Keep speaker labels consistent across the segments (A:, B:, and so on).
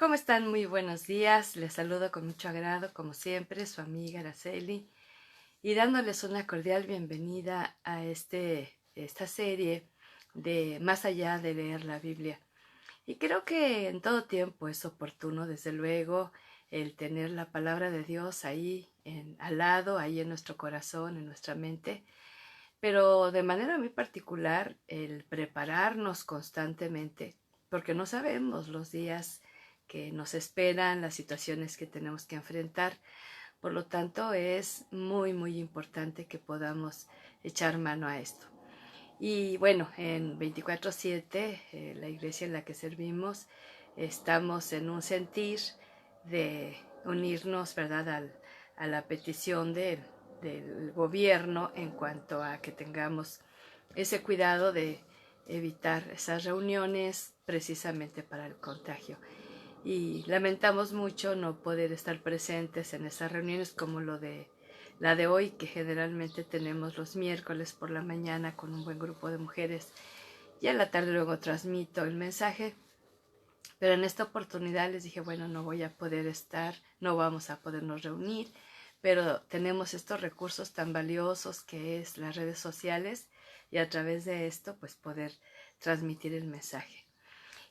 A: ¿Cómo están? Muy buenos días. Les saludo con mucho agrado, como siempre, su amiga Araceli, y dándoles una cordial bienvenida a esta serie de Más allá de leer la Biblia. Y creo que en todo tiempo es oportuno, desde luego, el tener la palabra de Dios ahí al lado, ahí en nuestro corazón, en nuestra mente, pero de manera muy particular el prepararnos constantemente, porque no sabemos los días que nos esperan, las situaciones que tenemos que enfrentar. Por lo tanto, es muy importante que podamos echar mano a esto. Y bueno, en 24/7, la iglesia en la que servimos, estamos en un sentir de unirnos, ¿verdad?, a la petición del gobierno en cuanto a que tengamos ese cuidado de evitar esas reuniones precisamente para el contagio. Y lamentamos mucho no poder estar presentes en esas reuniones como la de hoy, que generalmente tenemos los miércoles por la mañana con un buen grupo de mujeres, y a la tarde luego transmito el mensaje. Pero en esta oportunidad les dije, bueno, no voy a poder estar, no vamos a podernos reunir, pero tenemos estos recursos tan valiosos que es las redes sociales, y a través de esto pues poder transmitir el mensaje.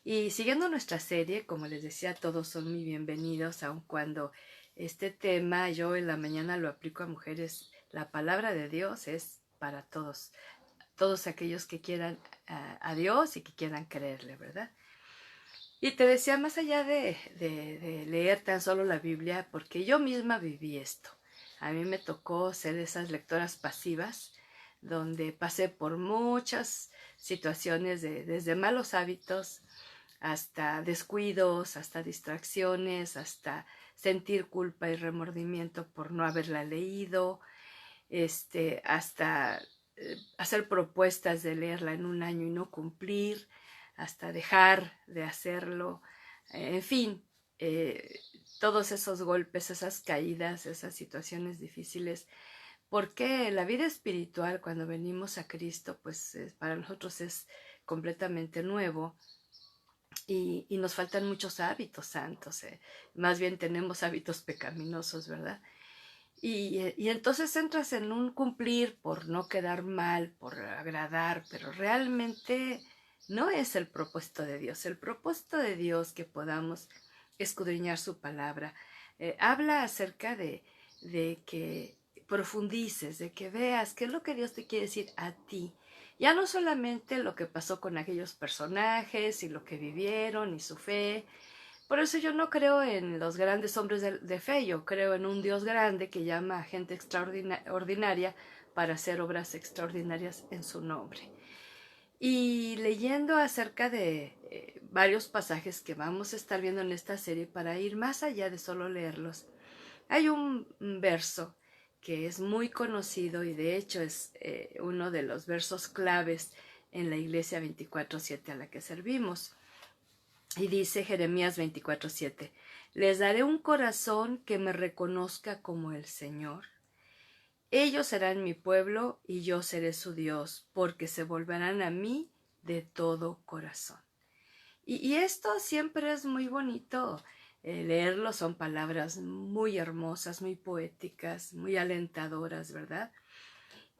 A: Y siguiendo nuestra serie, como les decía, todos son muy bienvenidos, aun cuando este tema yo en la mañana lo aplico a mujeres. La palabra de Dios es para todos, todos aquellos que quieran a Dios y que quieran creerle, ¿verdad? Y te decía, más allá de leer tan solo la Biblia, porque yo misma viví esto. A mí me tocó ser esas lectoras pasivas, donde pasé por muchas situaciones desde malos hábitos, hasta descuidos, hasta distracciones, hasta sentir culpa y remordimiento por no haberla leído, hasta hacer propuestas de leerla en un año y no cumplir, hasta dejar de hacerlo, en fin, eh, todos esos golpes, esas caídas, esas situaciones difíciles, porque la vida espiritual cuando venimos a Cristo, pues para nosotros es completamente nuevo. Y nos faltan muchos hábitos santos, más bien tenemos hábitos pecaminosos, ¿verdad? Y entonces entras en un cumplir por no quedar mal, por agradar, pero realmente no es el propósito de Dios. El propósito de Dios que podamos escudriñar su palabra. Habla acerca de que profundices, de que veas qué es lo que Dios te quiere decir a ti. Ya no solamente lo que pasó con aquellos personajes y lo que vivieron y su fe. Por eso yo no creo en los grandes hombres de fe, yo creo en un Dios grande que llama a gente extraordinaria para hacer obras extraordinarias en su nombre. Y leyendo acerca de varios pasajes que vamos a estar viendo en esta serie, para ir más allá de solo leerlos, hay un verso que es muy conocido y de hecho es uno de los versos claves en la iglesia 24/7 a la que servimos. Y dice Jeremías 24:7, les daré un corazón que me reconozca como el Señor. Ellos serán mi pueblo y yo seré su Dios, porque se volverán a mí de todo corazón. Y esto siempre es muy bonito leerlo, son palabras muy hermosas, muy poéticas, muy alentadoras, ¿verdad?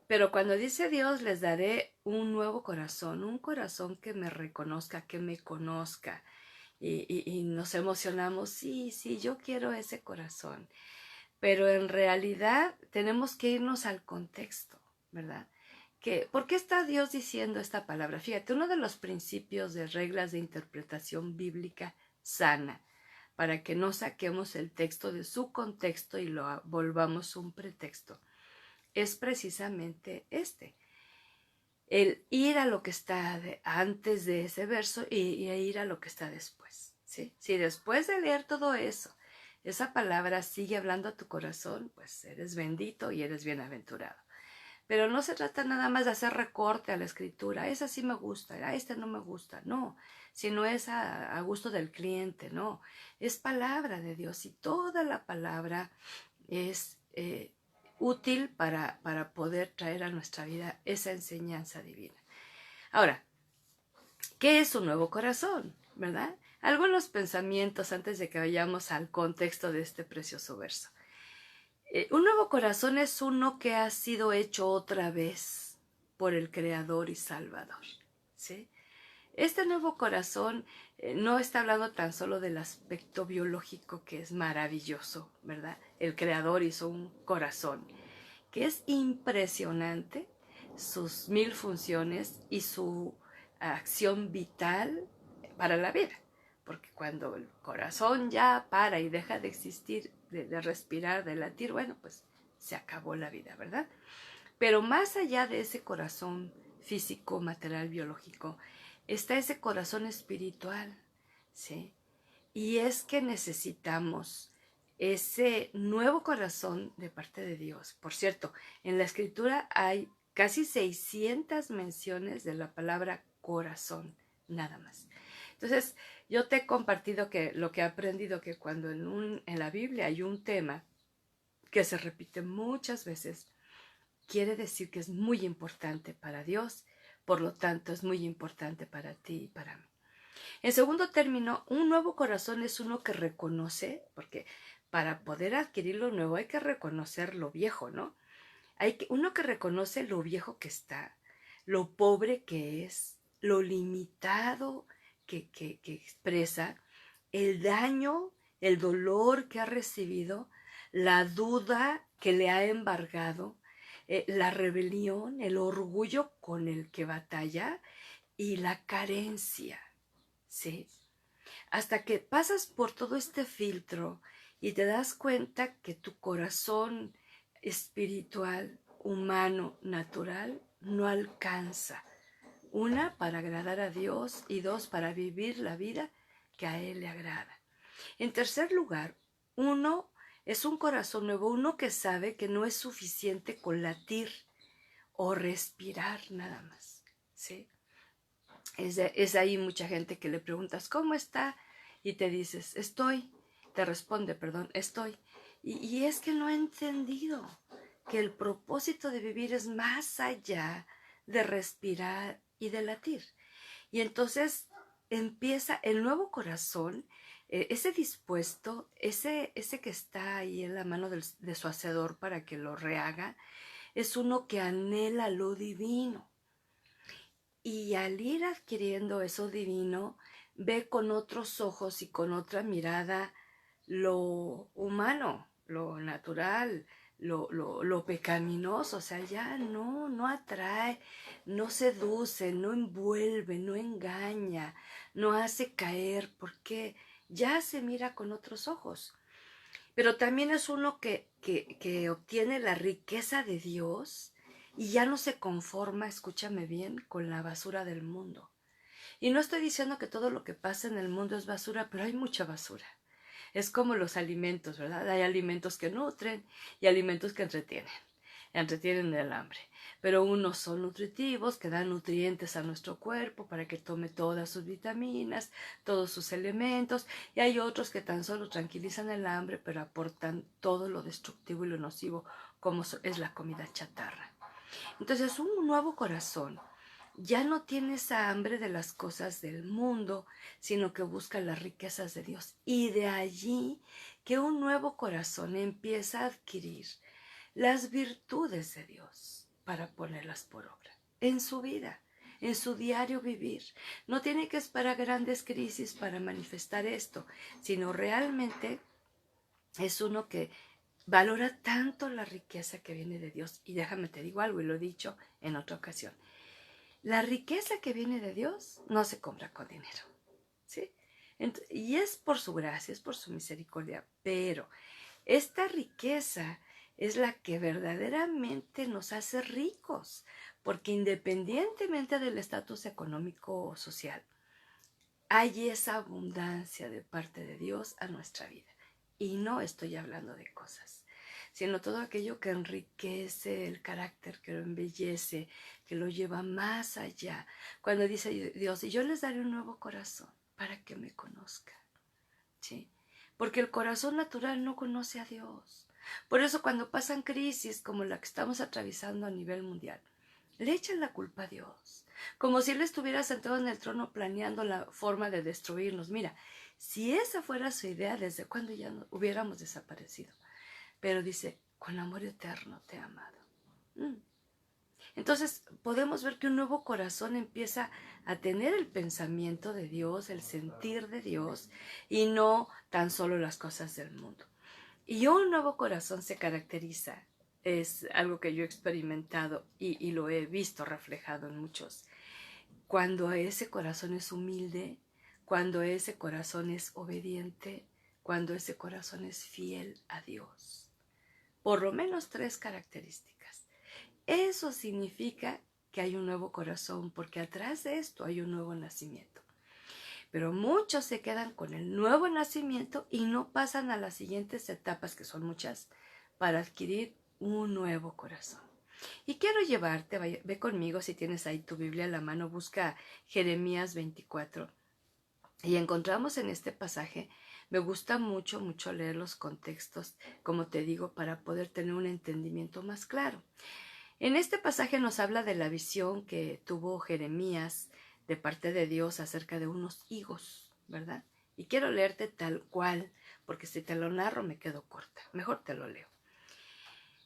A: Pero cuando dice Dios, les daré un nuevo corazón, un corazón que me reconozca, que me conozca. Y nos emocionamos, sí, yo quiero ese corazón. Pero en realidad tenemos que irnos al contexto, ¿verdad? ¿Por qué está Dios diciendo esta palabra? Fíjate, uno de los principios de reglas de interpretación bíblica sana, para que no saquemos el texto de su contexto y lo volvamos un pretexto, es precisamente el ir a lo que está antes de ese verso y ir a lo que está después, ¿sí? Si después de leer todo eso, esa palabra sigue hablando a tu corazón, pues eres bendito y eres bienaventurado. Pero no se trata nada más de hacer recorte a la escritura, esa sí me gusta, esta no me gusta, no, sino es a gusto del cliente, no, es palabra de Dios y toda la palabra es útil para poder traer a nuestra vida esa enseñanza divina. Ahora, ¿qué es un nuevo corazón? ¿Verdad? algunos pensamientos antes de que vayamos al contexto de este precioso verso. Un nuevo corazón es uno que ha sido hecho otra vez por el Creador y Salvador, ¿sí? Este nuevo corazón no está hablando tan solo del aspecto biológico, que es maravilloso, ¿verdad? El Creador hizo un corazón que es impresionante, sus 1000 funciones y su acción vital para la vida. Porque cuando el corazón ya para y deja de existir, de respirar, de latir, bueno, pues se acabó la vida, ¿verdad? Pero más allá de ese corazón físico, material, biológico, está ese corazón espiritual, ¿sí? Y es que necesitamos ese nuevo corazón de parte de Dios. Por cierto, en la Escritura hay casi 600 menciones de la palabra corazón, nada más. Entonces, yo te he compartido que lo que he aprendido, que cuando en la Biblia hay un tema que se repite muchas veces, quiere decir que es muy importante para Dios, por lo tanto es muy importante para ti y para mí. En segundo término, un nuevo corazón es uno que reconoce, porque para poder adquirir lo nuevo hay que reconocer lo viejo, ¿no? Uno que reconoce lo viejo que está, lo pobre que es, lo limitado que expresa, el daño, el dolor que ha recibido, la duda que le ha embargado, la rebelión, el orgullo con el que batalla y la carencia, ¿sí? Hasta que pasas por todo este filtro y te das cuenta que tu corazón espiritual, humano, natural, no alcanza. Una, para agradar a Dios, y dos, para vivir la vida que a Él le agrada. En tercer lugar, uno es un corazón nuevo, uno que sabe que no es suficiente con latir o respirar nada más, ¿sí? Es ahí mucha gente que le preguntas, ¿cómo está? Y te dices, te responde, perdón, estoy. Y es que no ha entendido que el propósito de vivir es más allá de respirar y de latir. Y entonces empieza el nuevo corazón, ese dispuesto, ese que está ahí en la mano de su hacedor para que lo rehaga, es uno que anhela lo divino. Y al ir adquiriendo eso divino, ve con otros ojos y con otra mirada lo humano, lo natural, lo pecaminoso. O sea, ya no atrae, no seduce, no envuelve, no engaña, no hace caer, porque ya se mira con otros ojos. Pero también es uno que obtiene la riqueza de Dios y ya no se conforma, escúchame bien, con la basura del mundo. Y no estoy diciendo que todo lo que pasa en el mundo es basura, pero hay mucha basura. Es como los alimentos, ¿verdad? Hay alimentos que nutren y alimentos que entretienen el hambre. Pero unos son nutritivos, que dan nutrientes a nuestro cuerpo para que tome todas sus vitaminas, todos sus elementos, y hay otros que tan solo tranquilizan el hambre, pero aportan todo lo destructivo y lo nocivo, como es la comida chatarra. Entonces, un nuevo corazón ya no tiene esa hambre de las cosas del mundo, sino que busca las riquezas de Dios. Y de allí que un nuevo corazón empieza a adquirir las virtudes de Dios para ponerlas por obra en su vida, en su diario vivir. No tiene que esperar grandes crisis para manifestar esto, sino realmente es uno que valora tanto la riqueza que viene de Dios. Y déjame te digo algo, y lo he dicho en otra ocasión. La riqueza que viene de Dios no se compra con dinero, ¿sí? Y es por su gracia, es por su misericordia, pero esta riqueza es la que verdaderamente nos hace ricos, porque independientemente del estatus económico o social, hay esa abundancia de parte de Dios a nuestra vida. Y no estoy hablando de cosas, sino todo aquello que enriquece el carácter, que lo embellece, que lo lleva más allá. Cuando dice Dios, y yo les daré un nuevo corazón para que me conozcan, ¿sí? Porque el corazón natural no conoce a Dios. Por eso cuando pasan crisis como la que estamos atravesando a nivel mundial, le echan la culpa a Dios, como si Él estuviera sentado en el trono planeando la forma de destruirnos. Mira, Si esa fuera su idea, ¿desde cuándo ya no hubiéramos desaparecido? Pero dice, con amor eterno te he amado. Entonces podemos ver que un nuevo corazón empieza a tener el pensamiento de Dios, el sentir de Dios, y no tan solo las cosas del mundo. Y un nuevo corazón se caracteriza, es algo que yo he experimentado y lo he visto reflejado en muchos, cuando ese corazón es humilde, cuando ese corazón es obediente, cuando ese corazón es fiel a Dios. Por lo menos 3 características. Eso significa que hay un nuevo corazón, porque atrás de esto hay un nuevo nacimiento. Pero muchos se quedan con el nuevo nacimiento y no pasan a las siguientes etapas, que son muchas, para adquirir un nuevo corazón. Y quiero llevarte, ve conmigo si tienes ahí tu Biblia a la mano, busca Jeremías 24. Y encontramos en este pasaje, me gusta mucho leer los contextos, como te digo, para poder tener un entendimiento más claro. En este pasaje nos habla de la visión que tuvo Jeremías de parte de Dios acerca de unos higos, ¿verdad? Y quiero leerte tal cual, porque si te lo narro me quedo corta. Mejor te lo leo.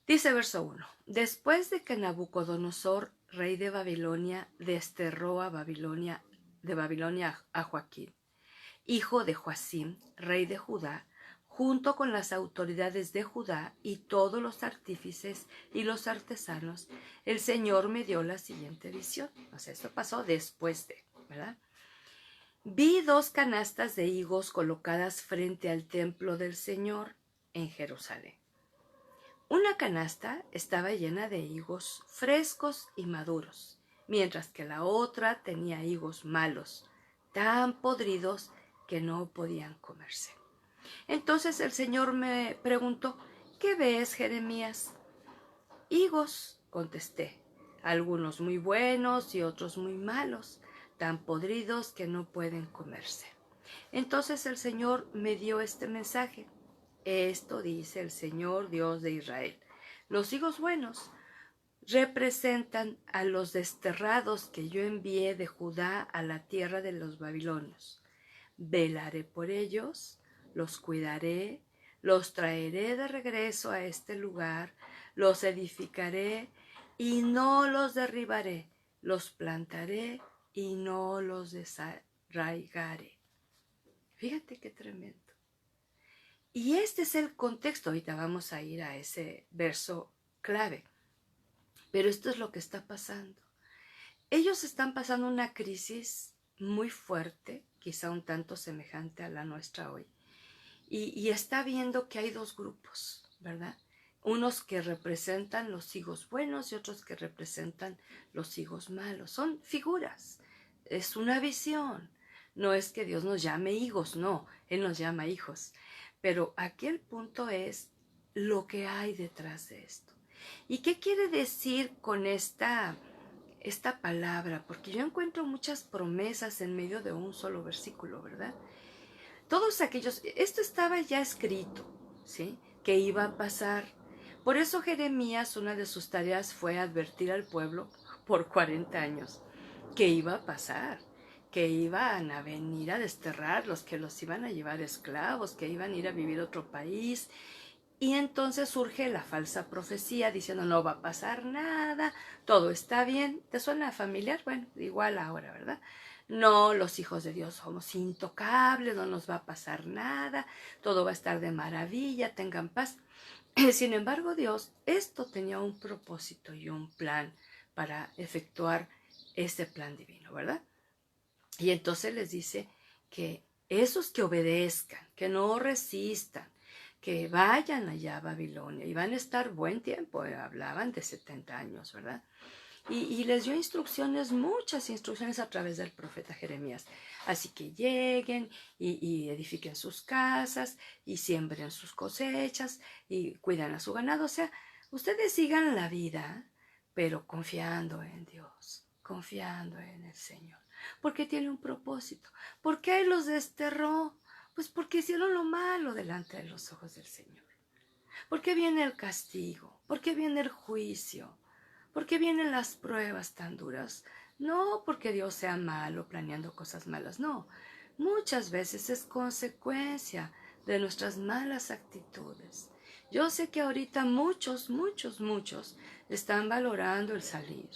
A: Dice verso 1. Después de que Nabucodonosor, rey de Babilonia, desterró a Babilonia a Joaquín, hijo de Joacim, rey de Judá, junto con las autoridades de Judá y todos los artífices y los artesanos, el Señor me dio la siguiente visión. O sea, esto pasó después de, ¿verdad? Vi 2 canastas de higos colocadas frente al templo del Señor en Jerusalén. Una canasta estaba llena de higos frescos y maduros, mientras que la otra tenía higos malos, tan podridos que no podían comerse. Entonces el Señor me preguntó, ¿qué ves, Jeremías? Higos, contesté, algunos muy buenos y otros muy malos, tan podridos que no pueden comerse. Entonces el Señor me dio este mensaje. Esto dice el Señor Dios de Israel. Los higos buenos representan a los desterrados que yo envié de Judá a la tierra de los babilonios. Velaré por ellos, los cuidaré, los traeré de regreso a este lugar, los edificaré y no los derribaré, los plantaré y no los desarraigaré. Fíjate qué tremendo. Y este es el contexto. Ahorita vamos a ir a ese verso clave. Pero esto es lo que está pasando. Ellos están pasando una crisis muy fuerte, quizá un tanto semejante a la nuestra hoy. Y está viendo que hay 2 grupos, ¿verdad? Unos que representan los higos buenos y otros que representan los higos malos. Son figuras, es una visión. No es que Dios nos llame higos, no, Él nos llama hijos. Pero aquí el punto es lo que hay detrás de esto. ¿Y qué quiere decir con esta palabra? Porque yo encuentro muchas promesas en medio de un solo versículo, ¿verdad? Todos aquellos, esto estaba ya escrito, ¿sí? Que iba a pasar. Por eso Jeremías, una de sus tareas fue advertir al pueblo por 40 años que iba a pasar, que iban a venir a desterrarlos, que los iban a llevar esclavos, que iban a ir a vivir a otro país. Y entonces surge la falsa profecía diciendo no va a pasar nada, todo está bien. ¿Te suena familiar? Bueno, igual ahora, ¿verdad? No, los hijos de Dios somos intocables, no nos va a pasar nada, todo va a estar de maravilla, tengan paz. Sin embargo, Dios, esto tenía un propósito y un plan para efectuar ese plan divino, ¿verdad? Y entonces les dice que esos que obedezcan, que no resistan, que vayan allá a Babilonia y van a estar buen tiempo, hablaban de 70 años, ¿verdad? Y les dio instrucciones, muchas instrucciones a través del profeta Jeremías. Así que lleguen y edifiquen sus casas y siembren sus cosechas y cuidan a su ganado. O sea, ustedes sigan la vida, pero confiando en Dios, confiando en el Señor, porque tiene un propósito. ¿Por qué los desterró? Pues porque hicieron lo malo delante de los ojos del Señor. ¿Por qué viene el castigo? ¿Por qué viene el juicio? ¿Por qué vienen las pruebas tan duras? No porque Dios sea malo planeando cosas malas, no, muchas veces es consecuencia de nuestras malas actitudes. Yo sé que ahorita muchos están valorando el salir,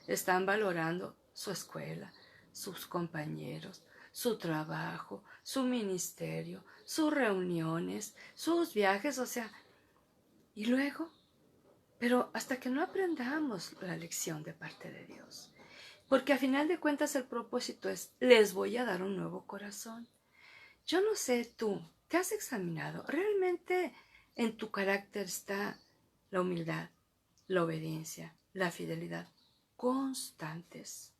A: están valorando su escuela, sus compañeros, su trabajo, su ministerio, sus reuniones, sus viajes, o sea, y luego, pero hasta que no aprendamos la lección de parte de Dios, porque a final de cuentas el propósito es, les voy a dar un nuevo corazón. Yo no sé tú, ¿te has examinado? ¿Realmente en tu carácter está la humildad, la obediencia, la fidelidad constantes?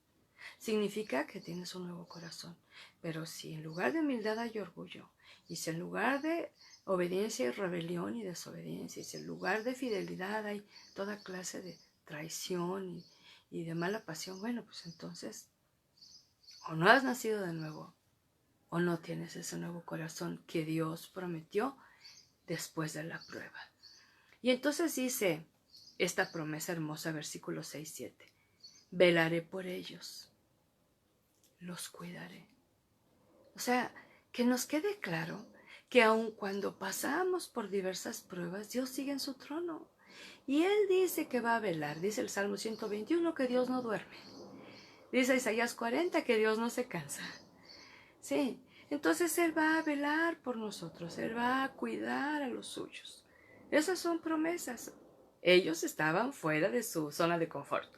A: Significa que tienes un nuevo corazón. Pero si en lugar de humildad hay orgullo, y si en lugar de obediencia hay rebelión y desobediencia, y si en lugar de fidelidad hay toda clase de traición y de mala pasión, bueno, pues entonces o no has nacido de nuevo, o no tienes ese nuevo corazón que Dios prometió después de la prueba. Y entonces dice esta promesa hermosa, versículos 6-7, velaré por ellos, los cuidaré. O sea, que nos quede claro que aun cuando pasamos por diversas pruebas, Dios sigue en su trono. Y Él dice que va a velar. Dice el Salmo 121 que Dios no duerme. Dice Isaías 40 que Dios no se cansa. Sí, entonces Él va a velar por nosotros. Él va a cuidar a los suyos. Esas son promesas. Ellos estaban fuera de su zona de confort.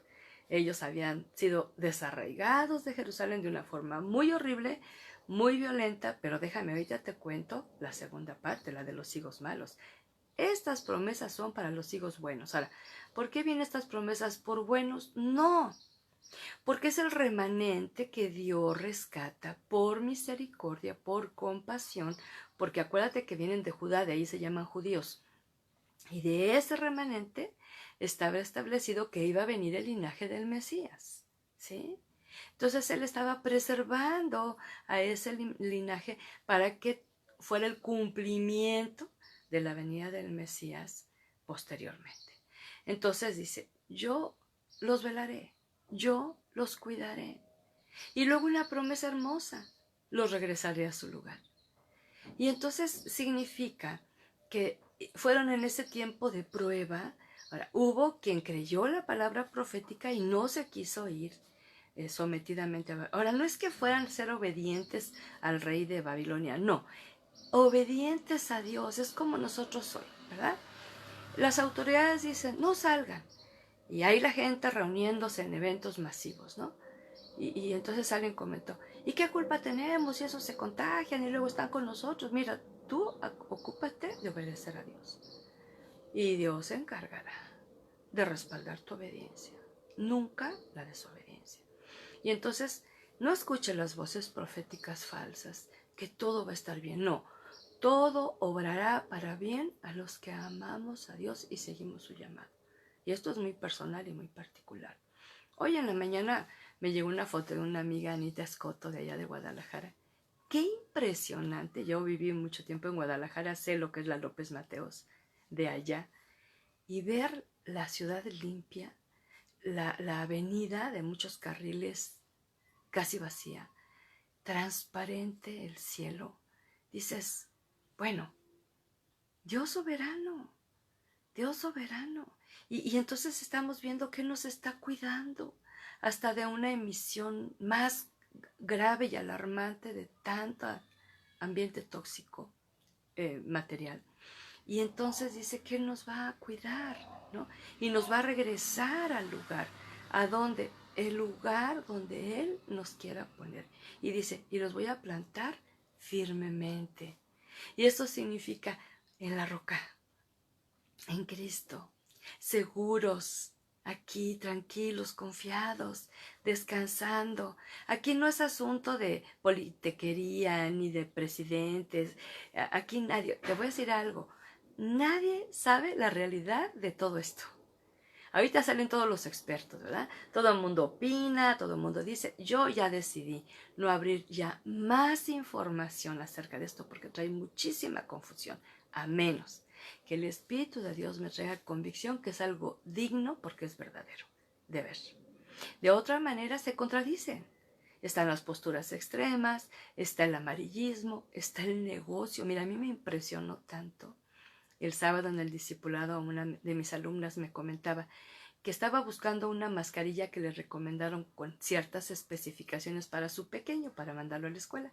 A: Ellos habían sido desarraigados de Jerusalén de una forma muy horrible, muy violenta, pero déjame, ahorita te cuento la segunda parte, la de los higos malos. Estas promesas son para los higos buenos. Ahora, ¿por qué vienen estas promesas por buenos? No, porque es el remanente que Dios rescata por misericordia, por compasión, porque acuérdate que vienen de Judá, de ahí se llaman judíos. Y de ese remanente estaba establecido que iba a venir el linaje del Mesías, ¿sí? Entonces Él estaba preservando a ese linaje para que fuera el cumplimiento de la venida del Mesías posteriormente. Entonces dice, yo los velaré, yo los cuidaré. Y luego una promesa hermosa, los regresaré a su lugar. Y entonces significa que fueron en ese tiempo de prueba. Ahora, hubo quien creyó la palabra profética y no se quiso ir sometidamente. Ahora, no es que fueran a ser obedientes al rey de Babilonia, no. Obedientes a Dios, es como nosotros hoy, ¿verdad? Las autoridades dicen, no salgan. Y hay la gente reuniéndose en eventos masivos, ¿no? Y entonces alguien comentó, ¿y qué culpa tenemos si esos se contagian y luego están con nosotros? Mira, tú ocúpate de obedecer a Dios. Y Dios se encargará de respaldar tu obediencia, nunca la desobediencia. Y entonces, no escuche las voces proféticas falsas, que todo va a estar bien. No, todo obrará para bien a los que amamos a Dios y seguimos su llamado. Y esto es muy personal y muy particular. Hoy en la mañana me llegó una foto de una amiga, Anita Escoto, de allá de Guadalajara. ¡Qué impresionante! Yo viví mucho tiempo en Guadalajara, sé lo que es la López Mateos de allá. Y ver la ciudad limpia, la avenida de muchos carriles casi vacía, transparente el cielo. Dices, bueno, Dios soberano, Dios soberano. Y entonces estamos viendo que nos está cuidando hasta de una emisión más grave y alarmante de tanto ambiente tóxico material. Y entonces dice que Él nos va a cuidar, ¿no? Y nos va a regresar al lugar, a donde, el lugar donde Él nos quiera poner. Y dice, y los voy a plantar firmemente. Y esto significa en la roca, en Cristo, seguros, aquí tranquilos, confiados, descansando. Aquí no es asunto de politiquería ni de presidentes. Aquí nadie, te voy a decir algo, nadie sabe la realidad de todo esto. Ahorita salen todos los expertos, ¿verdad? Todo el mundo opina, todo el mundo dice, yo ya decidí no abrir ya más información acerca de esto porque trae muchísima confusión, a menos que el Espíritu de Dios me traiga convicción que es algo digno porque es verdadero de ver. De otra manera se contradicen. están las posturas extremas, está el amarillismo, está el negocio. Mira, a mí me impresionó tanto. El sábado en el discipulado una de mis alumnas me comentaba que estaba buscando una mascarilla que le recomendaron con ciertas especificaciones para su pequeño, para mandarlo a la escuela.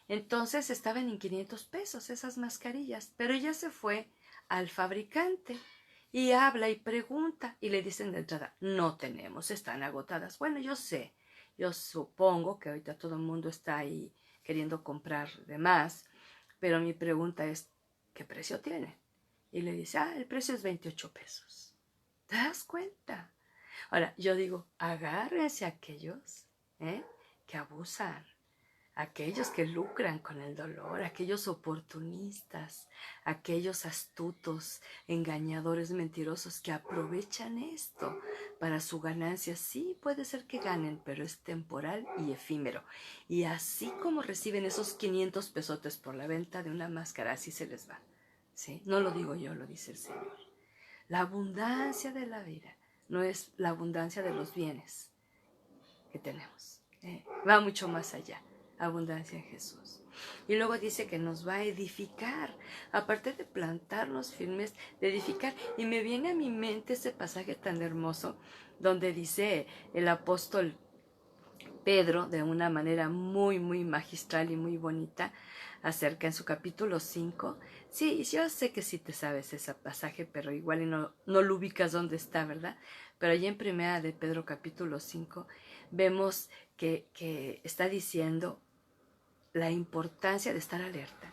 A: Entonces estaban en 500 pesos esas mascarillas, pero ella se fue al fabricante y habla y pregunta y le dicen de entrada, no tenemos, están agotadas. Bueno, yo sé, yo supongo que ahorita todo el mundo está ahí queriendo comprar de más, pero mi pregunta es, ¿qué precio tienen? Y le dice, el precio es 28 pesos. ¿Te das cuenta? Ahora, yo digo, agárrense a aquellos que abusan, aquellos que lucran con el dolor, aquellos oportunistas, aquellos astutos, engañadores, mentirosos que aprovechan esto para su ganancia. Sí, puede ser que ganen, pero es temporal y efímero. Y así como reciben esos 500 pesotes por la venta de una máscara, así se les va. ¿Sí? No lo digo yo, lo dice el Señor. La abundancia de la vida no es la abundancia de los bienes que tenemos. Va mucho más allá. Abundancia en Jesús. Y luego dice que nos va a edificar. Aparte de plantarnos firmes, de edificar. Y me viene a mi mente ese pasaje tan hermoso donde dice el apóstol Pedro, de una manera muy, muy magistral y muy bonita, acerca en su capítulo 5. Sí, yo sé que sí te sabes ese pasaje, pero igual no lo ubicas dónde está, ¿verdad? Pero allí en primera de Pedro capítulo 5 vemos que está diciendo la importancia de estar alerta,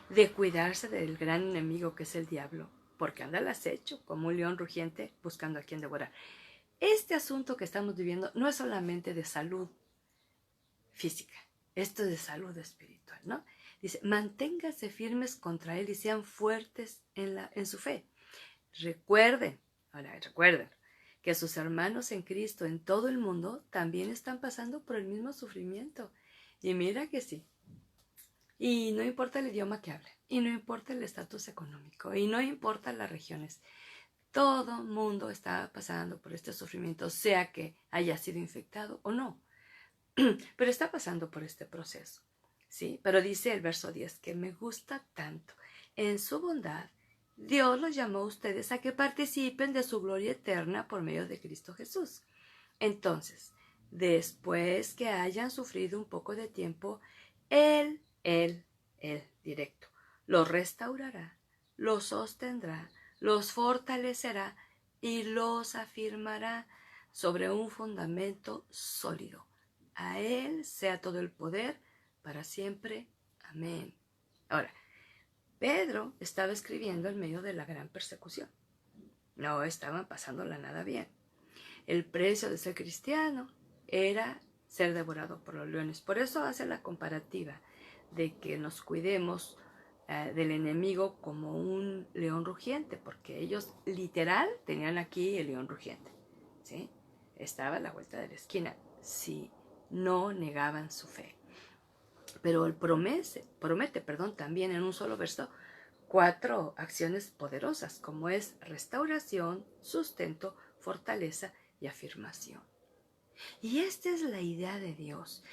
A: de cuidarse del gran enemigo que es el diablo, porque anda al acecho como un león rugiente buscando a quien devorar. Este asunto que estamos viviendo no es solamente de salud física, esto es de salud espiritual, ¿no? Dice, manténganse firmes contra él y sean fuertes en su fe. Recuerden que sus hermanos en Cristo en todo el mundo también están pasando por el mismo sufrimiento. Y mira que sí. Y no importa el idioma que hablen, y no importa el estatus económico, y no importa las regiones. Todo mundo está pasando por este sufrimiento, sea que haya sido infectado o no. Pero está pasando por este proceso, ¿sí? Pero dice el verso 10 que me gusta tanto. En su bondad, Dios los llamó a ustedes a que participen de su gloria eterna por medio de Cristo Jesús. Entonces, después que hayan sufrido un poco de tiempo, Él, directo, los restaurará, los sostendrá, los fortalecerá y los afirmará sobre un fundamento sólido. A Él sea todo el poder para siempre. Amén. Ahora, Pedro estaba escribiendo en medio de la gran persecución. No estaban pasándola nada bien. El precio de ser cristiano era ser devorado por los leones. Por eso hace la comparativa de que nos cuidemos del enemigo como un león rugiente, porque ellos literal tenían aquí el león rugiente, ¿sí? Estaba a la vuelta de la esquina, si no negaban su fe. Pero él promete, también en un solo verso, 4 acciones poderosas, como es restauración, sustento, fortaleza y afirmación. Y esta es la idea de Dios,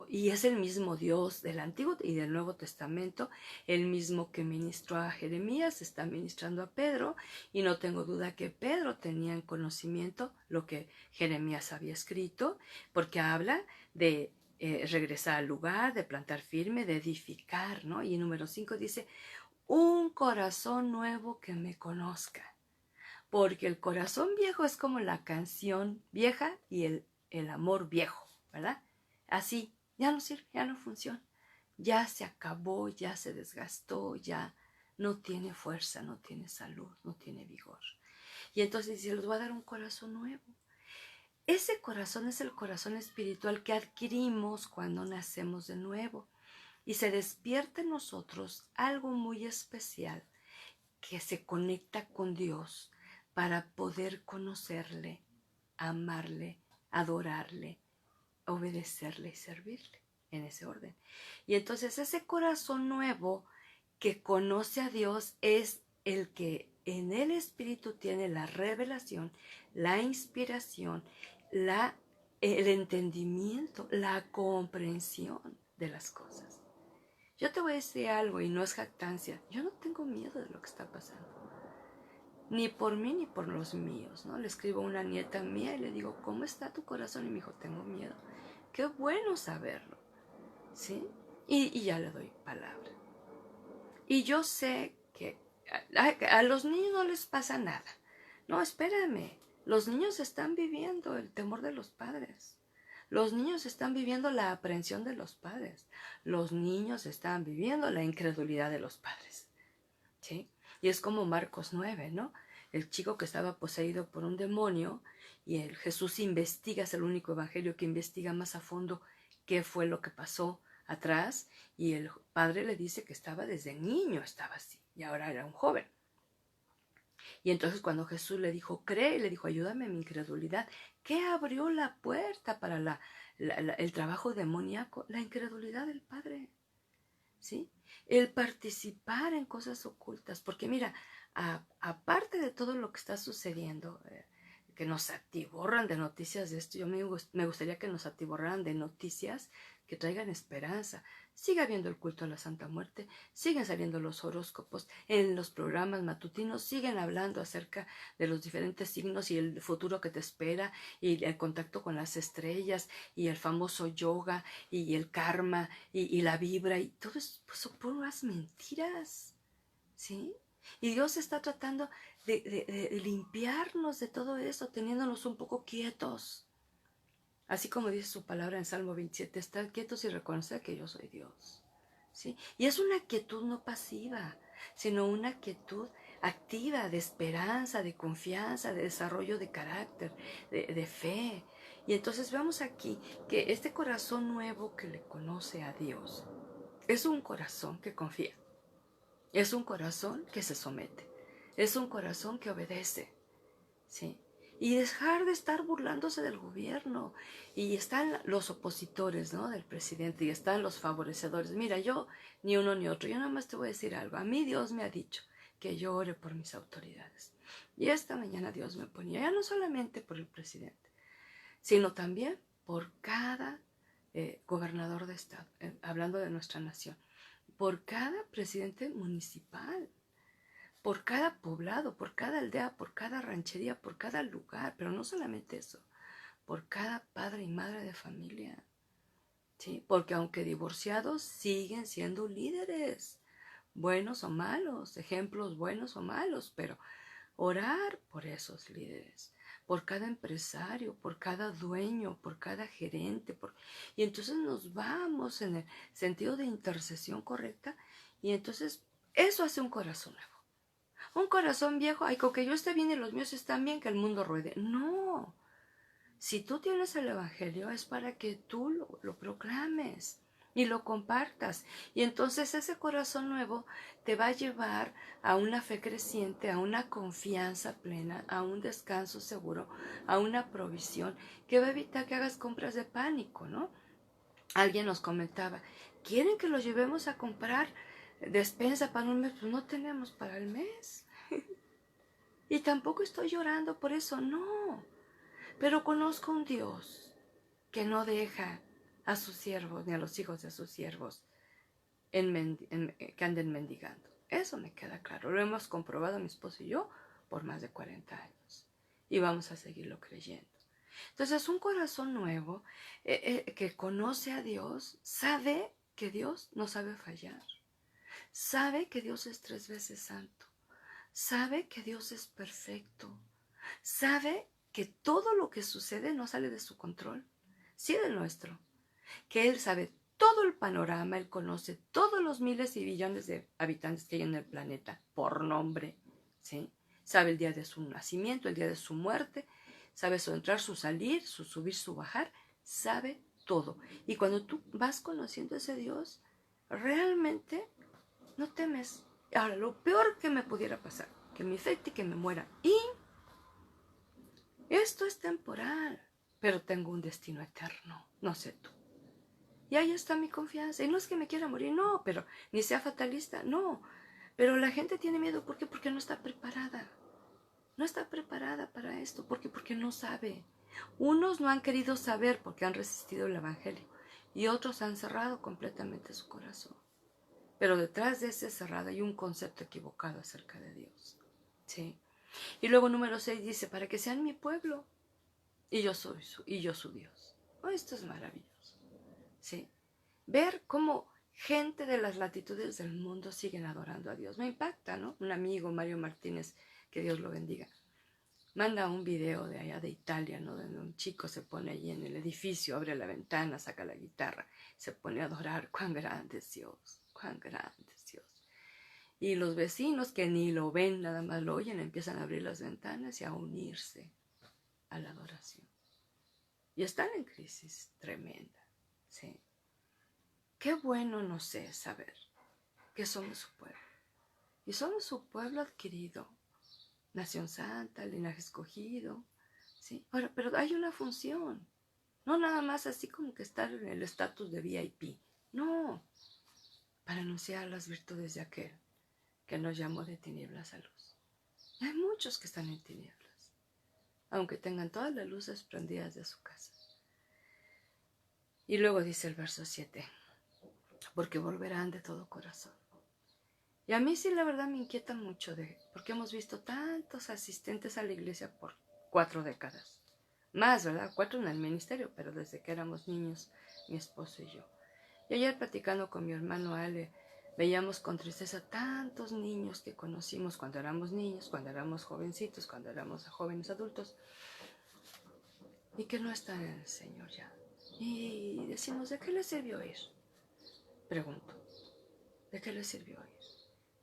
A: y es el mismo Dios del Antiguo y del Nuevo Testamento, el mismo que ministró a Jeremías, está ministrando a Pedro, y no tengo duda que Pedro tenía en conocimiento lo que Jeremías había escrito, porque habla de regresar al lugar, de plantar firme, de edificar, ¿no? Y en número 5 dice, un corazón nuevo que me conozca. Porque el corazón viejo es como la canción vieja y el amor viejo, ¿verdad? Así, ya no sirve, ya no funciona. Ya se acabó, ya se desgastó, ya no tiene fuerza, no tiene salud, no tiene vigor. Y entonces dice, les voy a dar un corazón nuevo. Ese corazón es el corazón espiritual que adquirimos cuando nacemos de nuevo. Y se despierta en nosotros algo muy especial que se conecta con Dios para poder conocerle, amarle, adorarle, obedecerle y servirle en ese orden. Y entonces ese corazón nuevo que conoce a Dios es el que en el Espíritu tiene la revelación, la inspiración, el entendimiento, la comprensión de las cosas. Yo te voy a decir algo y no es jactancia. Yo no tengo miedo de lo que está pasando. Ni por mí ni por los míos, ¿no? Le escribo a una nieta mía y le digo, ¿cómo está tu corazón? Y me dijo, tengo miedo. Qué bueno saberlo, ¿sí? Y ya le doy palabra. Y yo sé que a los niños no les pasa nada. No, espérame. Los niños están viviendo el temor de los padres. Los niños están viviendo la aprehensión de los padres. Los niños están viviendo la incredulidad de los padres. ¿Sí? Y es como Marcos 9, ¿no? El chico que estaba poseído por un demonio y el Jesús investiga, es el único evangelio que investiga más a fondo qué fue lo que pasó atrás, y el padre le dice que estaba desde niño, estaba así, y ahora era un joven. Y entonces cuando Jesús le dijo, cree, le dijo, ayúdame en mi incredulidad, ¿qué abrió la puerta para el trabajo demoníaco? La incredulidad del padre, ¿sí? El participar en cosas ocultas, porque mira, aparte de todo lo que está sucediendo, que nos atiborran de noticias de esto, me gustaría que nos atiborraran de noticias que traigan esperanza. Sigue habiendo el culto a la Santa Muerte, siguen saliendo los horóscopos, en los programas matutinos siguen hablando acerca de los diferentes signos y el futuro que te espera, y el contacto con las estrellas, y el famoso yoga, y el karma, y la vibra, y todo eso pues, son puras mentiras, ¿sí? Y Dios está tratando de limpiarnos de todo eso, teniéndonos un poco quietos. Así como dice su palabra en Salmo 27, estar quietos y reconocer que yo soy Dios, ¿sí? Y es una quietud no pasiva, sino una quietud activa, de esperanza, de confianza, de desarrollo de carácter, de fe. Y entonces vemos aquí que este corazón nuevo que le conoce a Dios es un corazón que confía, es un corazón que se somete, es un corazón que obedece, ¿sí? Y dejar de estar burlándose del gobierno. Y están los opositores, ¿no?, del presidente, y están los favorecedores. Mira, yo ni uno ni otro. Yo nada más te voy a decir algo. A mí Dios me ha dicho que yo ore por mis autoridades. Y esta mañana Dios me ponía, ya no solamente por el presidente, sino también por cada gobernador de estado, hablando de nuestra nación, por cada presidente municipal, por cada poblado, por cada aldea, por cada ranchería, por cada lugar, pero no solamente eso, por cada padre y madre de familia, ¿sí? Porque aunque divorciados, siguen siendo líderes, buenos o malos, ejemplos buenos o malos, pero orar por esos líderes, por cada empresario, por cada dueño, por cada gerente, y entonces nos vamos en el sentido de intercesión correcta, y entonces eso hace un corazón nuevo. Un corazón viejo, ay, con que yo esté bien y los míos están bien, que el mundo ruede. No. Si tú tienes el Evangelio es para que tú lo proclames y lo compartas. Y entonces ese corazón nuevo te va a llevar a una fe creciente, a una confianza plena, a un descanso seguro, a una provisión que va a evitar que hagas compras de pánico, ¿no? Alguien nos comentaba, ¿quieren que lo llevemos a comprar despensa para un mes? Pues no tenemos para el mes. Y tampoco estoy llorando por eso, no. Pero conozco un Dios que no deja a sus siervos ni a los hijos de sus siervos que anden mendigando. Eso me queda claro. Lo hemos comprobado mi esposo y yo por más de 40 años. Y vamos a seguirlo creyendo. Entonces, un corazón nuevo que conoce a Dios, sabe que Dios no sabe fallar. Sabe que Dios es 3 veces santo. Sabe que Dios es perfecto. Sabe que todo lo que sucede no sale de su control, sí del nuestro. Que Él sabe todo el panorama, Él conoce todos los miles y billones de habitantes que hay en el planeta por nombre, ¿sí? Sabe el día de su nacimiento, el día de su muerte, sabe su entrar, su salir, su subir, su bajar, sabe todo. Y cuando tú vas conociendo a ese Dios, realmente no temes. Ahora, lo peor que me pudiera pasar, que me infecte y que me muera. Y esto es temporal, pero tengo un destino eterno, no sé tú. Y ahí está mi confianza. Y no es que me quiera morir, no, pero ni sea fatalista, no. Pero la gente tiene miedo, ¿por qué? Porque no está preparada. No está preparada para esto, ¿por qué? Porque no sabe. Unos no han querido saber porque han resistido el Evangelio y otros han cerrado completamente su corazón. Pero detrás de ese cerrado hay un concepto equivocado acerca de Dios. ¿Sí? Y luego número 6 dice, para que sean mi pueblo y yo su Dios. Oh, esto es maravilloso. ¿Sí? Ver cómo gente de las latitudes del mundo siguen adorando a Dios. Me impacta, ¿no? Un amigo, Mario Martínez, que Dios lo bendiga, manda un video de allá de Italia, ¿no? Donde un chico se pone allí en el edificio, abre la ventana, saca la guitarra, se pone a adorar. ¡Cuán grande es Dios! ¡Cuán grande es Dios! Y los vecinos que ni lo ven, nada más lo oyen, empiezan a abrir las ventanas y a unirse a la adoración. Y están en crisis tremenda, ¿sí? Qué bueno nos es saber que somos su pueblo. Y somos su pueblo adquirido, nación santa, linaje escogido, ¿sí? Ahora, pero hay una función, no nada más así como que estar en el estatus de VIP, no, para anunciar las virtudes de aquel que nos llamó de tinieblas a luz. Y hay muchos que están en tinieblas, aunque tengan todas las luces prendidas de su casa. Y luego dice el verso 7, porque volverán de todo corazón. Y a mí sí la verdad me inquieta mucho, porque hemos visto tantos asistentes a la iglesia por 4 décadas. Más, ¿verdad? 4 en el ministerio, pero desde que éramos niños, mi esposo y yo. Y ayer platicando con mi hermano Ale, veíamos con tristeza tantos niños que conocimos cuando éramos niños, cuando éramos jovencitos, cuando éramos jóvenes adultos, y que no están en el Señor ya. Y decimos, ¿de qué les sirvió ir? Pregunto, ¿de qué les sirvió ir?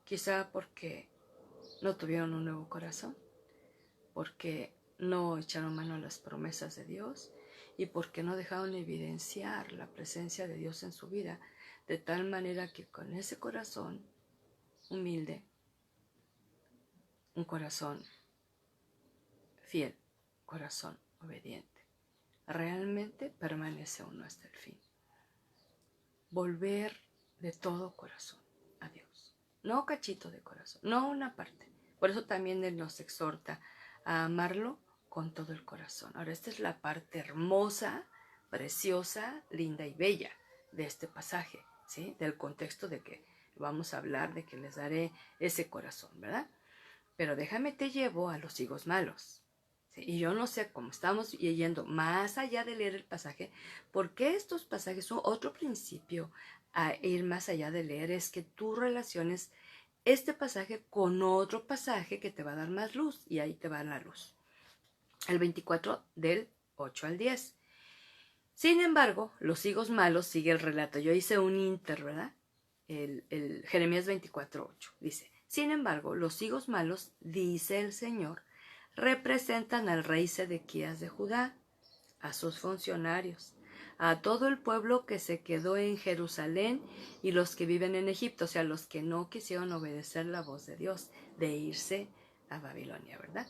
A: Quizá porque no tuvieron un nuevo corazón, porque no echaron mano a las promesas de Dios y porque no dejaron evidenciar la presencia de Dios en su vida, de tal manera que con ese corazón humilde, un corazón fiel, corazón obediente, realmente permanece uno hasta el fin. Volver de todo corazón a Dios, no cachito de corazón, no una parte. Por eso también Él nos exhorta a amarlo con todo el corazón. Ahora, esta es la parte hermosa, preciosa, linda y bella de este pasaje, ¿sí? Del contexto de que vamos a hablar de que les daré ese corazón, ¿verdad? Pero déjame te llevo a los higos malos. ¿Sí? Y yo no sé cómo estamos yendo más allá de leer el pasaje, porque estos pasajes son otro principio a ir más allá de leer, es que tú relaciones este pasaje con otro pasaje que te va a dar más luz, y ahí te va la luz. El 24 del 8 al 10. Sin embargo, los higos malos, sigue el relato. Yo hice un inter, ¿verdad? El Jeremías 24:8 dice, sin embargo, los higos malos, dice el Señor, representan al rey Sedequías de Judá, a sus funcionarios, a todo el pueblo que se quedó en Jerusalén y los que viven en Egipto, o sea, los que no quisieron obedecer la voz de Dios, de irse a Babilonia, ¿verdad?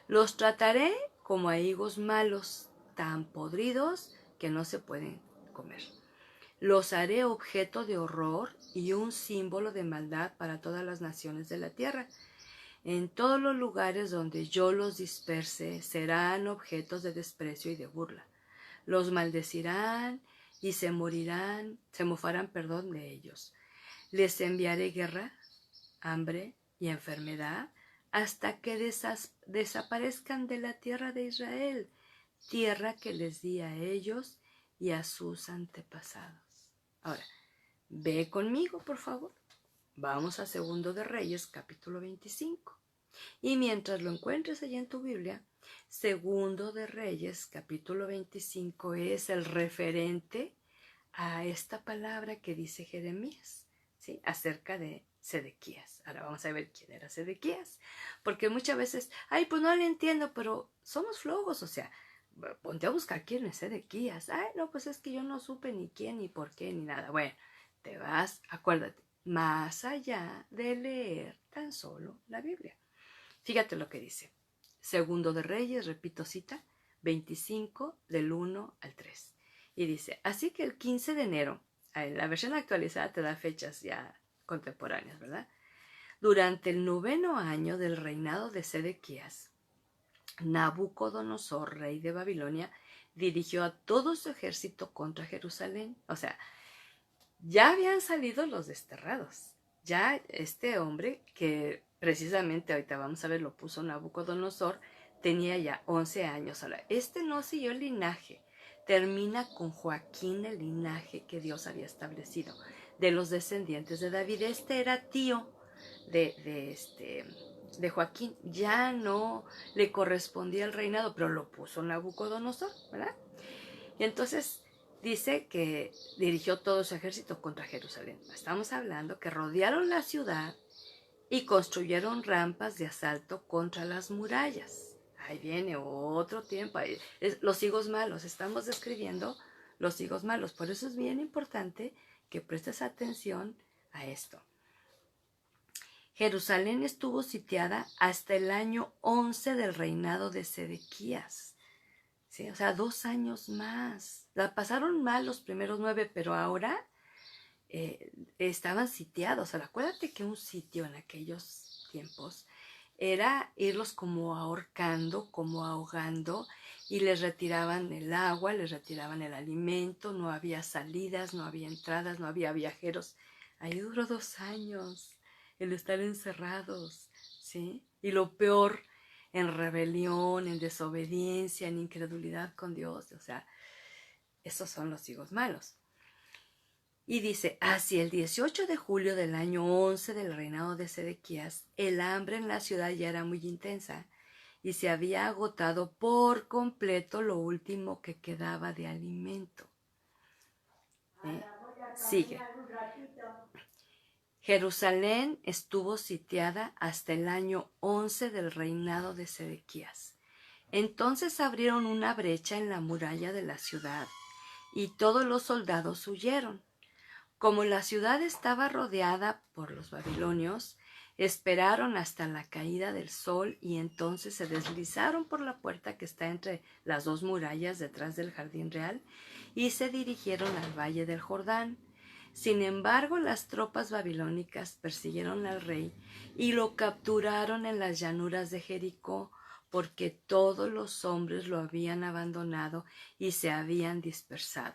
A: Los trataré como a higos malos, tan podridos que no se pueden comer. Los haré objeto de horror y un símbolo de maldad para todas las naciones de la tierra. En todos los lugares donde yo los disperse serán objetos de desprecio y de burla. Los maldecirán y se mofarán, de ellos. Les enviaré guerra, hambre y enfermedad hasta que desaparezcan de la tierra de Israel, tierra que les di a ellos y a sus antepasados. Ahora, ve conmigo, por favor. Vamos a 2 de Reyes, capítulo 25. Y mientras lo encuentres allí en tu Biblia, 2 de Reyes, capítulo 25, es el referente a esta palabra que dice Jeremías, ¿sí? Acerca de Sedequías. Ahora vamos a ver quién era Sedequías, porque muchas veces, ay, pues no le entiendo, pero somos flojos, o sea, ponte a buscar quién es Sedequías. Ay, no, pues es que yo no supe ni quién, ni por qué, ni nada. Bueno, te vas, acuérdate, más allá de leer tan solo la Biblia. Fíjate lo que dice. 2 de Reyes, repito cita, 25 del 1 al 3. Y dice, así que el 15 de enero, la versión actualizada te da fechas ya contemporáneas, ¿verdad? Durante el 9º año del reinado de Sedequías, Nabucodonosor, rey de Babilonia, dirigió a todo su ejército contra Jerusalén. O sea, ya habían salido los desterrados. Ya este hombre, que precisamente ahorita vamos a ver, lo puso Nabucodonosor, tenía ya 11 años. Ahora, este no siguió el linaje. Termina con Joaquín, el linaje que Dios había establecido de los descendientes de David. Este era tío de Joaquín. Ya no le correspondía el reinado, pero lo puso Nabucodonosor, ¿verdad? Y entonces dice que dirigió todo su ejército contra Jerusalén. Estamos hablando que rodearon la ciudad y construyeron rampas de asalto contra las murallas. Ahí viene otro tiempo. Los higos malos. Estamos describiendo los higos malos. Por eso es bien importante que prestes atención a esto. Jerusalén estuvo sitiada hasta el año 11 del reinado de Sedequías. ¿Sí? O sea, 2 años más. La pasaron mal los primeros 9, pero ahora estaban sitiados. Ahora, acuérdate que un sitio en aquellos tiempos era irlos como ahorcando, como ahogando, y les retiraban el agua, les retiraban el alimento, no había salidas, no había entradas, no había viajeros. Ahí duró 2 años el estar encerrados, ¿sí? Y lo peor, en rebelión, en desobediencia, en incredulidad con Dios. O sea, esos son los higos malos. Y dice, hacia el 18 de julio del año 11 del reinado de Sedequías, el hambre en la ciudad ya era muy intensa y se había agotado por completo lo último que quedaba de alimento. Sigue. Jerusalén estuvo sitiada hasta el año 11 del reinado de Sedequías. Entonces abrieron una brecha en la muralla de la ciudad y todos los soldados huyeron. Como la ciudad estaba rodeada por los babilonios, esperaron hasta la caída del sol y entonces se deslizaron por la puerta que está entre las 2 murallas detrás del jardín real y se dirigieron al valle del Jordán. Sin embargo, las tropas babilónicas persiguieron al rey y lo capturaron en las llanuras de Jericó, porque todos los hombres lo habían abandonado y se habían dispersado.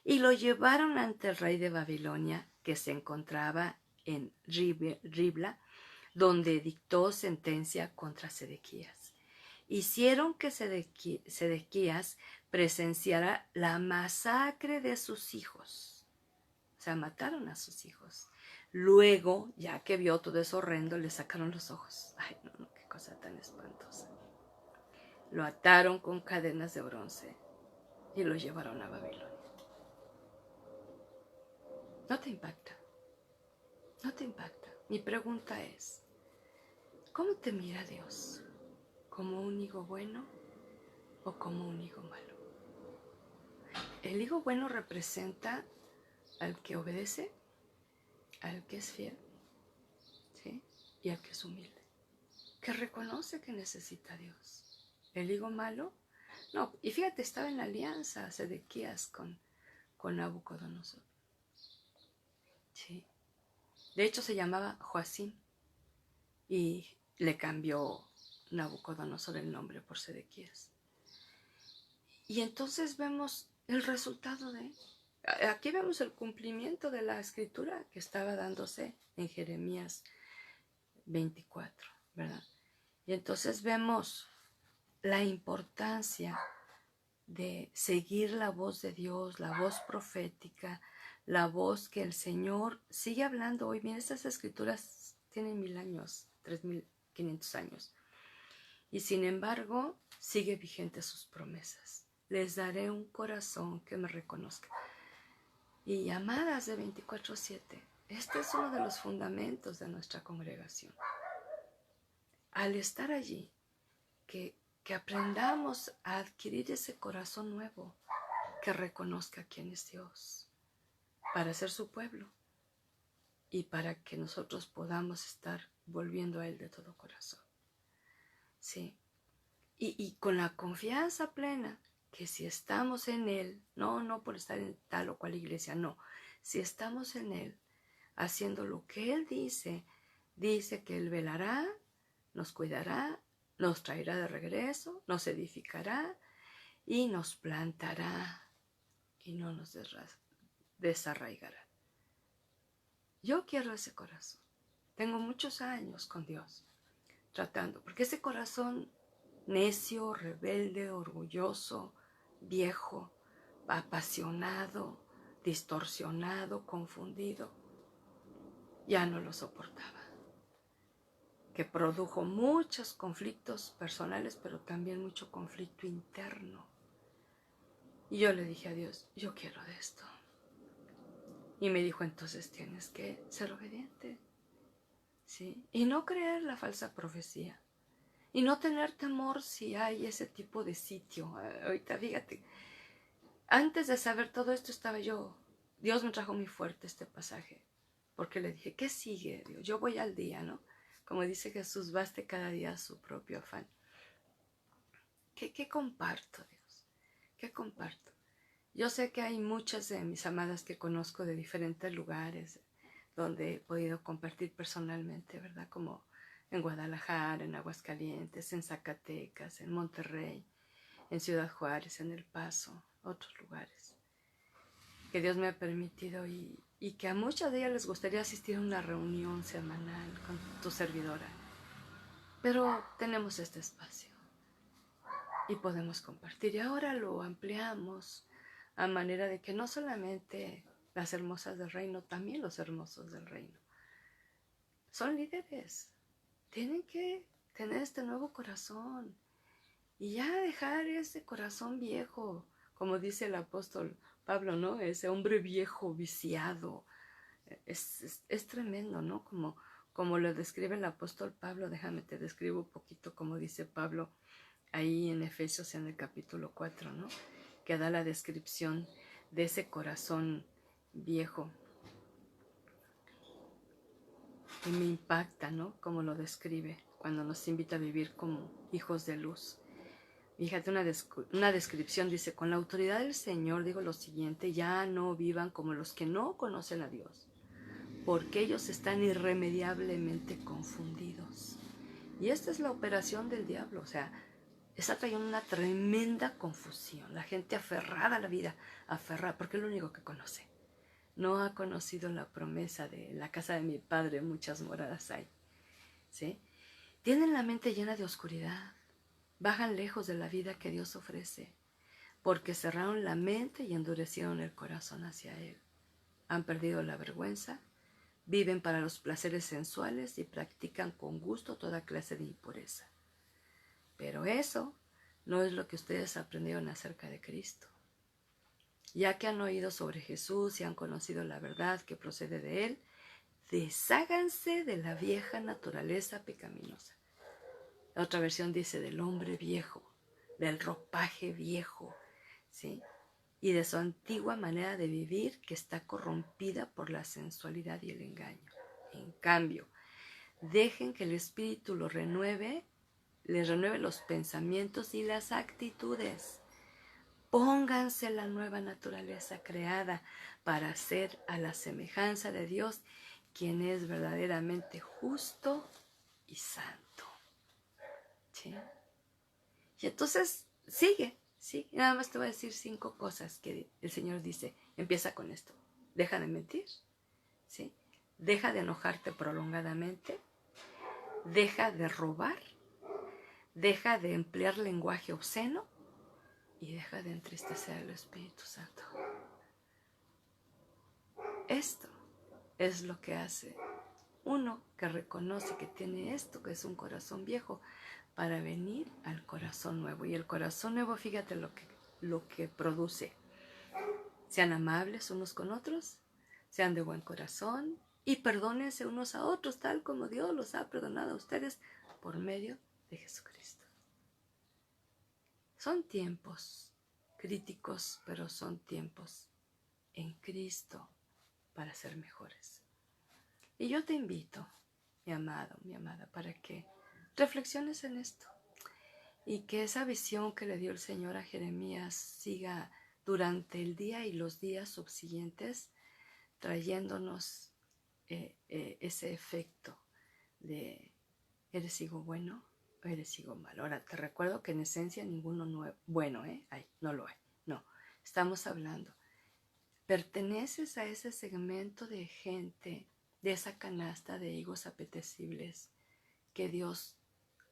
A: Y lo llevaron ante el rey de Babilonia, que se encontraba en Ribla, donde dictó sentencia contra Sedequías. Hicieron que Sedequías presenciara la masacre de sus hijos. O sea, mataron a sus hijos. Luego, ya que vio todo eso horrendo, le sacaron los ojos. Ay, no, qué cosa tan espantosa. Lo ataron con cadenas de bronce y lo llevaron a Babilonia. ¿No te impacta? ¿No te impacta? Mi pregunta es, ¿cómo te mira Dios? ¿Como un hijo bueno o como un hijo malo? El hijo bueno representa al que obedece, al que es fiel, ¿sí? Y al que es humilde, que reconoce que necesita a Dios. El hijo malo, no, y fíjate, estaba en la alianza Sedequías con Nabucodonosor. Sí. De hecho se llamaba Joacim y le cambió Nabucodonosor el nombre por Sedequías. Y entonces vemos el resultado aquí vemos el cumplimiento de la escritura que estaba dándose en Jeremías 24, ¿verdad? Y entonces vemos la importancia de seguir la voz de Dios, la voz profética, la voz que el Señor sigue hablando hoy. Mira, estas escrituras tienen 1000 años, 3500 años. Y sin embargo, sigue vigente sus promesas. Les daré un corazón que me reconozca. Y llamadas de 24/7. Este es uno de los fundamentos de nuestra congregación. Al estar allí, que aprendamos a adquirir ese corazón nuevo que reconozca quién es Dios para ser su pueblo y para que nosotros podamos estar volviendo a Él de todo corazón. Sí. Y con la confianza plena que si estamos en Él, no por estar en tal o cual iglesia, no, si estamos en Él, haciendo lo que Él dice que Él velará, nos cuidará, nos traerá de regreso, nos edificará y nos plantará y no nos desarraigará. Yo quiero ese corazón. Tengo muchos años con Dios tratando, porque ese corazón necio, rebelde, orgulloso, viejo, apasionado, distorsionado, confundido, ya no lo soportaba, que produjo muchos conflictos personales, pero también mucho conflicto interno. Y yo le dije a Dios, yo quiero de esto. Y me dijo, entonces tienes que ser obediente, ¿sí? Y no creer la falsa profecía. Y no tener temor si hay ese tipo de sitio. Ahorita, fíjate, antes de saber todo esto estaba yo. Dios me trajo muy fuerte este pasaje. Porque le dije, ¿qué sigue, Dios? Yo voy al día, ¿no? Como dice Jesús, baste cada día su propio afán. ¿Qué comparto, Dios? ¿Qué comparto? Yo sé que hay muchas de mis amadas que conozco de diferentes lugares donde he podido compartir personalmente, ¿verdad? Como en Guadalajara, en Aguascalientes, en Zacatecas, en Monterrey, en Ciudad Juárez, en El Paso, otros lugares que Dios me ha permitido y que a muchas de ellas les gustaría asistir a una reunión semanal con tu servidora. Pero tenemos este espacio y podemos compartir. Y ahora lo ampliamos a manera de que no solamente las hermosas del reino, también los hermosos del reino son líderes. Tienen que tener este nuevo corazón y ya dejar ese corazón viejo, como dice el apóstol Pablo, ¿no? Ese hombre viejo, viciado. Es tremendo, ¿no? Como lo describe el apóstol Pablo. Déjame te describo un poquito como dice Pablo ahí en Efesios en el capítulo 4, ¿no? Que da la descripción de ese corazón viejo. Y me impacta, ¿no? Como lo describe cuando nos invita a vivir como hijos de luz. Fíjate, una descripción dice, con la autoridad del Señor digo lo siguiente, ya no vivan como los que no conocen a Dios, porque ellos están irremediablemente confundidos. Y esta es la operación del diablo, o sea, está trayendo una tremenda confusión. La gente aferrada a la vida, aferrada, porque es lo único que conoce. No ha conocido la promesa de la casa de mi padre, muchas moradas hay, ¿sí? Tienen la mente llena de oscuridad, bajan lejos de la vida que Dios ofrece, porque cerraron la mente y endurecieron el corazón hacia Él. Han perdido la vergüenza, viven para los placeres sensuales y practican con gusto toda clase de impureza. Pero eso no es lo que ustedes aprendieron acerca de Cristo. Ya que han oído sobre Jesús y han conocido la verdad que procede de Él, desháganse de la vieja naturaleza pecaminosa. La otra versión dice del hombre viejo, del ropaje viejo, ¿sí? Y de su antigua manera de vivir que está corrompida por la sensualidad y el engaño. En cambio, dejen que el Espíritu les renueve los pensamientos y las actitudes. Pónganse la nueva naturaleza creada para ser a la semejanza de Dios, quien es verdaderamente justo y santo. ¿Sí? Y entonces sigue. Nada más te voy a decir 5 cosas que el Señor dice. Empieza con esto. Deja de mentir. ¿Sí? Deja de enojarte prolongadamente. Deja de robar. Deja de emplear lenguaje obsceno. Y deja de entristecer al Espíritu Santo. Esto es lo que hace uno que reconoce que tiene esto, que es un corazón viejo, para venir al corazón nuevo. Y el corazón nuevo, fíjate lo que produce. Sean amables unos con otros, sean de buen corazón y perdónense unos a otros, tal como Dios los ha perdonado a ustedes por medio de Jesucristo. Son tiempos críticos, pero son tiempos en Cristo para ser mejores. Y yo te invito, mi amado, mi amada, para que reflexiones en esto y que esa visión que le dio el Señor a Jeremías siga durante el día y los días subsiguientes trayéndonos ese efecto de ¿eres hijo bueno? hoy les sigo mal. Ahora, te recuerdo que en esencia ninguno bueno, ay, no lo hay. No, estamos hablando. Perteneces a ese segmento de gente, de esa canasta de higos apetecibles que Dios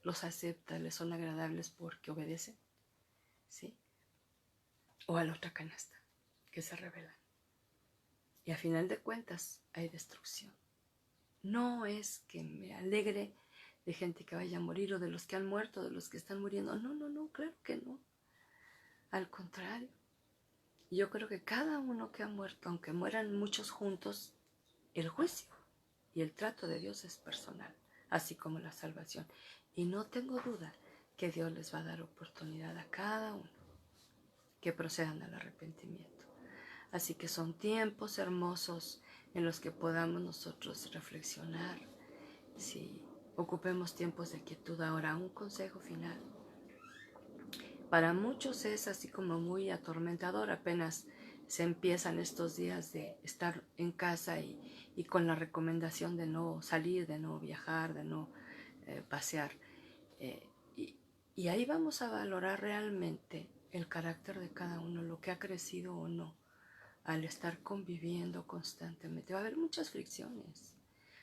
A: los acepta, les son agradables porque obedecen, ¿sí? O a la otra canasta, que se rebelan. Y a final de cuentas hay destrucción. No es que me alegre de gente que vaya a morir o de los que han muerto, de los que están muriendo. No, claro que no. Al contrario, yo creo que cada uno que ha muerto, aunque mueran muchos juntos, el juicio y el trato de Dios es personal, así como la salvación. Y no tengo duda que Dios les va a dar oportunidad a cada uno que procedan al arrepentimiento. Así que son tiempos hermosos en los que podamos nosotros reflexionar. Si ocupemos tiempos de quietud. Ahora, un consejo final. Para muchos es así como muy atormentador, apenas se empiezan estos días de estar en casa y con la recomendación de no salir, de no viajar, de no pasear. Y ahí vamos a valorar realmente el carácter de cada uno, lo que ha crecido o no, al estar conviviendo constantemente. Va a haber muchas fricciones.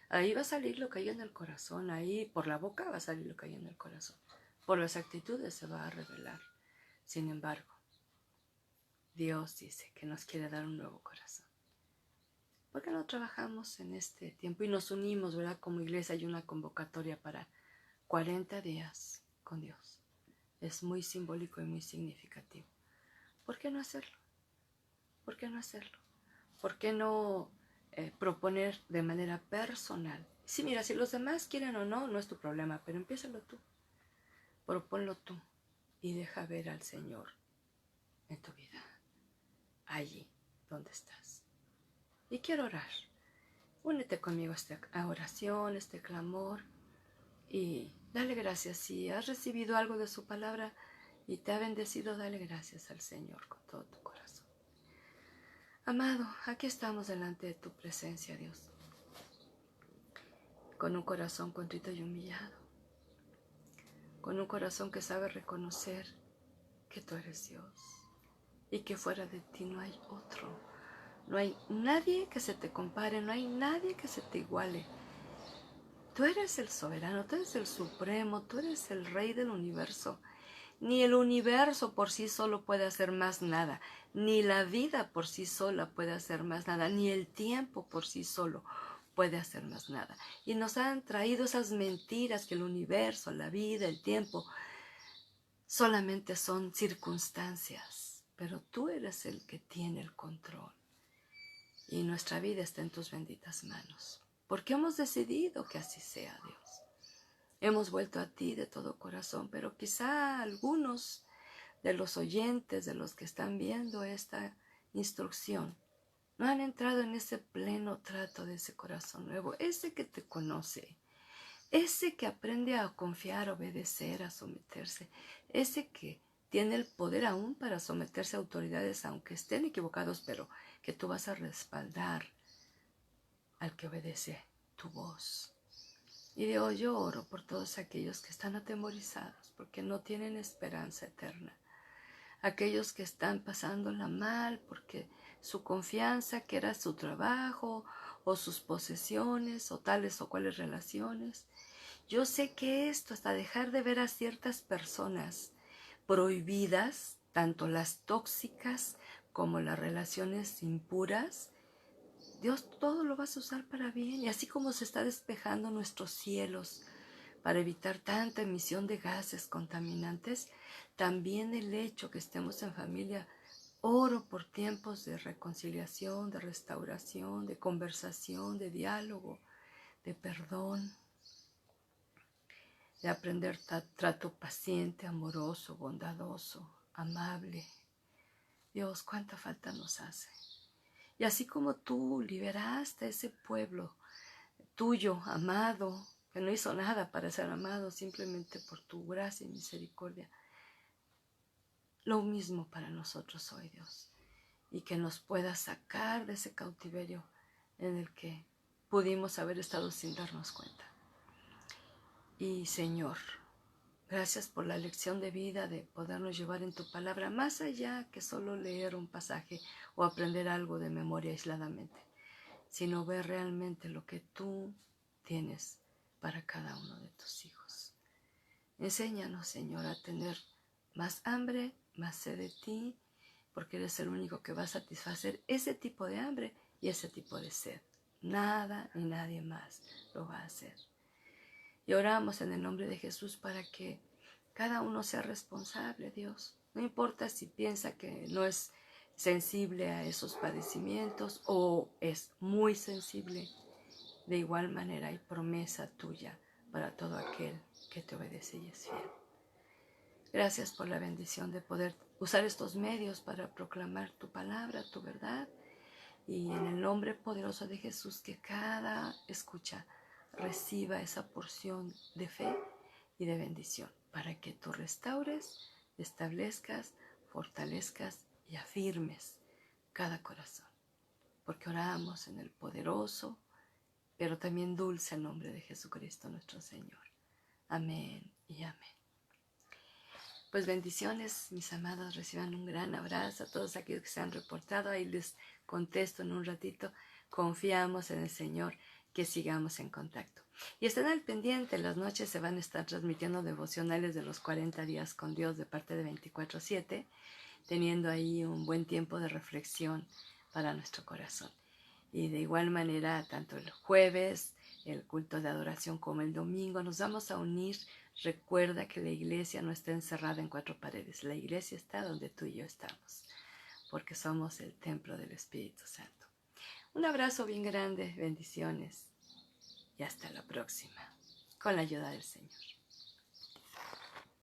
A: Ahí va a salir lo que hay en el corazón, ahí por la boca va a salir lo que hay en el corazón. Por las actitudes se va a revelar. Sin embargo, Dios dice que nos quiere dar un nuevo corazón. ¿Por qué no trabajamos en este tiempo y nos unimos, verdad? Como iglesia hay una convocatoria para 40 días con Dios. Es muy simbólico y muy significativo. ¿Por qué no hacerlo? ¿Por qué no hacerlo? ¿Por qué no proponer de manera personal? Sí, mira, si los demás quieren o no, no es tu problema, pero empiézalo tú. Proponlo tú y deja ver al Señor en tu vida, allí donde estás. Y quiero orar. Únete conmigo a esta oración, este clamor, y dale gracias. Si has recibido algo de su palabra y te ha bendecido, dale gracias al Señor con todo tu corazón. Amado, aquí estamos delante de tu presencia, Dios, con un corazón contrito y humillado, con un corazón que sabe reconocer que tú eres Dios y que fuera de ti no hay otro. No hay nadie que se te compare, no hay nadie que se te iguale. Tú eres el soberano, tú eres el supremo, tú eres el rey del universo. Ni el universo por sí solo puede hacer más nada, ni la vida por sí sola puede hacer más nada, ni el tiempo por sí solo puede hacer más nada. Y nos han traído esas mentiras que el universo, la vida, el tiempo solamente son circunstancias, pero tú eres el que tiene el control. Y nuestra vida está en tus benditas manos, porque hemos decidido que así sea, Dios. Hemos vuelto a ti de todo corazón, pero quizá algunos de los oyentes, de los que están viendo esta instrucción, no han entrado en ese pleno trato de ese corazón nuevo, ese que te conoce, ese que aprende a confiar, a obedecer, a someterse, ese que tiene el poder aún para someterse a autoridades, aunque estén equivocados, pero que tú vas a respaldar al que obedece tu voz. Y Dios, yo oro por todos aquellos que están atemorizados, porque no tienen esperanza eterna. Aquellos que están pasándola mal, porque su confianza, que era su trabajo, o sus posesiones, o tales o cuales relaciones. Yo sé que esto, hasta dejar de ver a ciertas personas prohibidas, tanto las tóxicas como las relaciones impuras, Dios todo lo vas a usar para bien. Y así como se está despejando nuestros cielos para evitar tanta emisión de gases contaminantes, también el hecho que estemos en familia, oro por tiempos de reconciliación, de restauración, de conversación, de diálogo, de perdón, de aprender trato paciente, amoroso, bondadoso, amable. Dios, cuánta falta nos hace. Y así como tú liberaste a ese pueblo tuyo, amado, que no hizo nada para ser amado, simplemente por tu gracia y misericordia, lo mismo para nosotros hoy, Dios. Y que nos puedas sacar de ese cautiverio en el que pudimos haber estado sin darnos cuenta. Y Señor, Gracias por la lección de vida de podernos llevar en tu palabra más allá que solo leer un pasaje o aprender algo de memoria aisladamente, sino ver realmente lo que tú tienes para cada uno de tus hijos. Enséñanos, Señor, a tener más hambre, más sed de ti, porque eres el único que va a satisfacer ese tipo de hambre y ese tipo de sed. Nada ni nadie más lo va a hacer. Y oramos en el nombre de Jesús para que cada uno sea responsable, Dios. No importa si piensa que no es sensible a esos padecimientos o es muy sensible. De igual manera hay promesa tuya para todo aquel que te obedece y es fiel. Gracias por la bendición de poder usar estos medios para proclamar tu palabra, tu verdad. Y en el nombre poderoso de Jesús, que cada escucha reciba esa porción de fe y de bendición para que tú restaures, establezcas, fortalezcas y afirmes cada corazón. Porque oramos en el poderoso, pero también dulce nombre de Jesucristo nuestro Señor. Amén y amén. Pues bendiciones, mis amados, reciban un gran abrazo a todos aquellos que se han reportado. Ahí les contesto en un ratito. Confiamos en el Señor, que sigamos en contacto. Y estén al pendiente, las noches se van a estar transmitiendo devocionales de los 40 días con Dios de parte de 24/7, teniendo ahí un buen tiempo de reflexión para nuestro corazón. Y de igual manera, tanto el jueves, el culto de adoración, como el domingo, nos vamos a unir. Recuerda que la iglesia no está encerrada en 4 paredes. La iglesia está donde tú y yo estamos, porque somos el templo del Espíritu Santo. Un abrazo bien grande, bendiciones y hasta la próxima, con la ayuda del Señor.